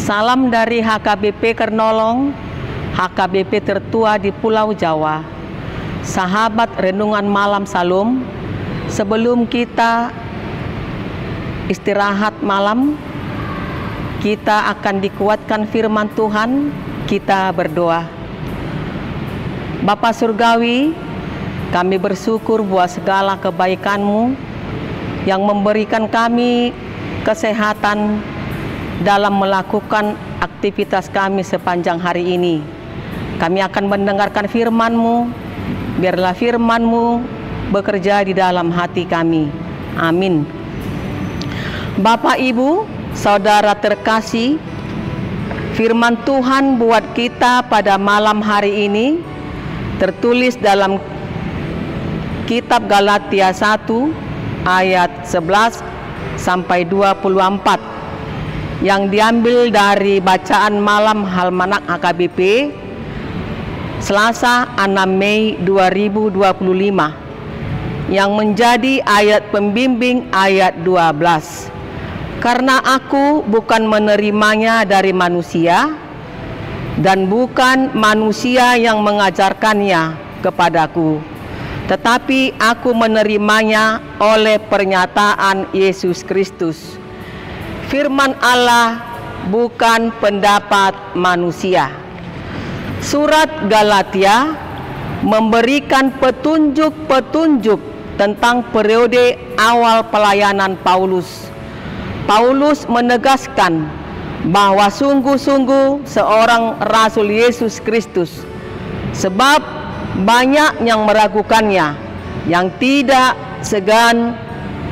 Salam dari HKBP Kernolong, HKBP tertua di Pulau Jawa. Sahabat Renungan Malam Salum, sebelum kita istirahat malam, kita akan dikuatkan firman Tuhan. Kita berdoa. Bapa Surgawi, kami bersyukur buat segala kebaikan-Mu yang memberikan kami kesehatan dalam melakukan aktivitas kami sepanjang hari ini. Kami akan mendengarkan firman-Mu, biarlah firman-Mu bekerja di dalam hati kami. Amin. Bapak, Ibu, Saudara terkasih, firman Tuhan buat kita pada malam hari ini tertulis dalam kitab Galatia 1 ayat 11 sampai 24 yang diambil dari bacaan malam Almanak HKBP Selasa 6 Mei 2025 yang menjadi ayat pembimbing ayat 12. Karena aku bukan menerimanya dari manusia dan bukan manusia yang mengajarkannya kepadaku, tetapi aku menerimanya oleh pernyataan Yesus Kristus, firman Allah, bukan pendapat manusia. Surat Galatia memberikan petunjuk-petunjuk tentang periode awal pelayanan Paulus. Paulus menegaskan bahwa sungguh-sungguh seorang Rasul Yesus Kristus, sebab banyak yang meragukannya, yang tidak segan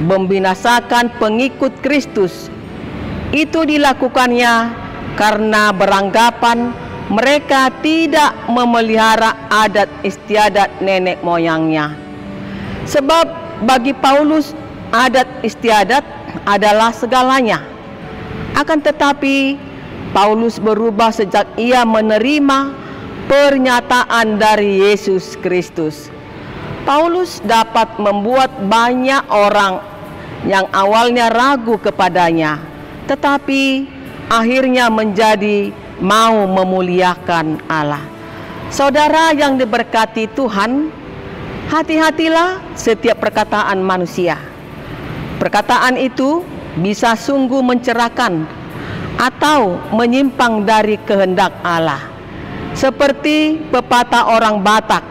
membinasakan pengikut Kristus. Itu dilakukannya karena beranggapan mereka tidak memelihara adat istiadat nenek moyangnya. Sebab bagi Paulus adat istiadat adalah segalanya. Akan tetapi Paulus berubah sejak ia menerima pernyataan dari Yesus Kristus. Paulus dapat membuat banyak orang yang awalnya ragu kepadanya, tetapi akhirnya menjadi mau memuliakan Allah. Saudara yang diberkati Tuhan, hati-hatilah setiap perkataan manusia. Perkataan itu bisa sungguh mencerahkan atau menyimpang dari kehendak Allah. Seperti pepatah orang Batak,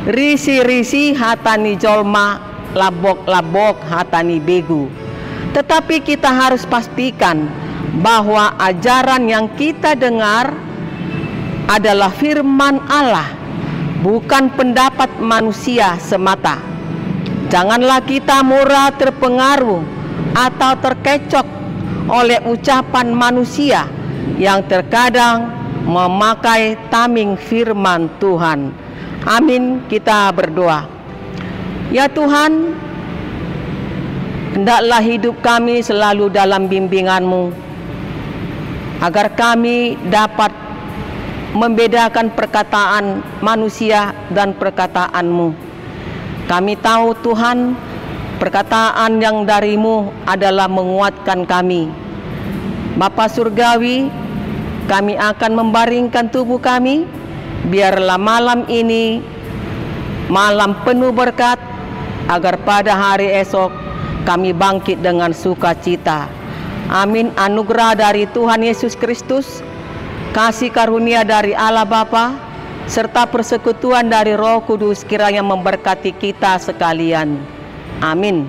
risi-risi hatani jolma, labok-labok hatani begu. Tetapi kita harus pastikan bahwa ajaran yang kita dengar adalah firman Allah, bukan pendapat manusia semata. Janganlah kita mudah terpengaruh atau terkecoh oleh ucapan manusia yang terkadang memakai tameng firman Tuhan. Amin. Kita berdoa. Ya Tuhan, hendaklah hidup kami selalu dalam bimbingan-Mu, agar kami dapat membedakan perkataan manusia dan perkataan-Mu. Kami tahu Tuhan, perkataan yang dari-Mu adalah menguatkan kami. Bapa Surgawi, kami akan membaringkan tubuh kami, biarlah malam ini malam penuh berkat, agar pada hari esok kami bangkit dengan sukacita. Amin. Anugerah dari Tuhan Yesus Kristus, kasih karunia dari Allah Bapa, serta persekutuan dari Roh Kudus kiranya memberkati kita sekalian. Amin.